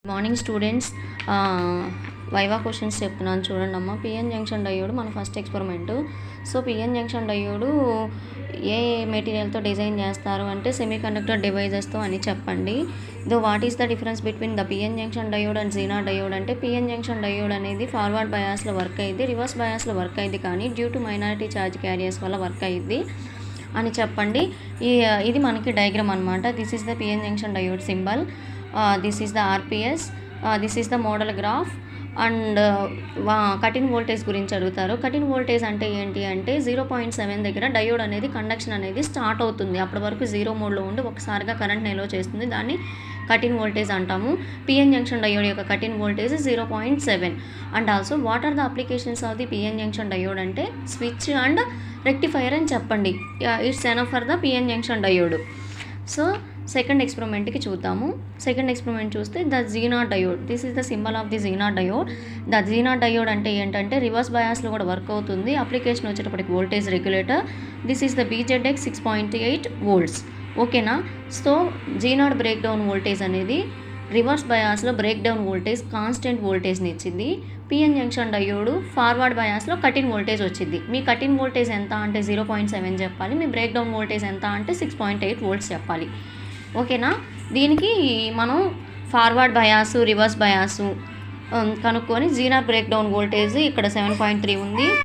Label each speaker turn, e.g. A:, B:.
A: Morning students viva questions చెప్తున్నాను చూడండి అమ్మ. పిఎన్ జంక్షన్ డయోడ్ మన first experiment. So PN junction diode ఏ మెటీరియల్తో డిజైన్ చేస్తారు అంటే సెమీకండక్టర్ డివైజెస్తో అని చెప్పండి. What is the difference between the PN junction diode and zener diode అంటే పిఎన్ జంక్షన్ డయోడ్ అనేది ఫార్వర్డ్ బయాస్లో వర్క్ అయ్యింది, రివర్స్ బయాస్లో వర్క్ అయ్యింది, కానీ due to minority charge carriers వల్ల వర్క్ అయ్యింది అని చెప్పండి. ఇది మనకి డయాగ్రామ్ అనమాట. This is the PN junction diode symbol, this is the RPS, this is the model graph and cut in voltage గురించి అడుగుతారు. కట్ ఇన్ వోల్టేజ్ అంటే ఏంటి అంటే 0.7 దగ్గర డయోడ్ అనేది కండక్షన్ అనేది స్టార్ట్ అవుతుంది. అప్పటి వరకు 0 మోడ్లో ఉండి ఒకసారిగా కరెంట్ నిల్వ చేస్తుంది, దాన్ని కట్ ఇన్ వోల్టేజ్ అంటాము. పిఎన్ జంక్షన్ డయోడ్ యొక్క cut in voltage 0.7. And also what are the applications of the PN junction diode అంటే స్విచ్ అండ్ రెక్టిఫైర్ అని చెప్పండి. It's enough for the PN junction diode. So second ఎక్స్పెరిమెంట్కి చూద్దాము. Second experiment చూస్తే the zener diode, this is the symbol of the zener diode. The zener diode అంటే ఏంటంటే reverse బయాస్లో కూడా వర్క్ అవుతుంది. అప్లికేషన్ వచ్చేటప్పటికి voltage regulator. This is the BZX 6.8 volts. ఓకేనా. So zener breakdown voltage అనేది reverse బయాస్లో బ్రేక్ డౌన్ వోల్టేజ్ కాన్స్టెంట్ వోల్టేజ్ని ఇచ్చింది. పిఎన్ జంక్షన్ డయోడ్ ఫార్వర్డ్ బయాస్లో కట్ ఇన్ వోల్టేజ్ వచ్చింది. మీ కట్ ఇన్ వోల్టేజ్ ఎంత అంటే 0.7 చెప్పాలి, మీ బ్రేక్ డౌన్ వోల్టేజ్ ఎంత అంటే 6.8 volts చెప్పాలి. ఓకేనా. దీనికి మనం ఫార్వర్డ్ బయాసు రివర్స్ బయాసు కనుక్కొని జీనార్ బ్రేక్ డౌన్ వోల్టేజ్ ఇక్కడ 7.3 ఉంది.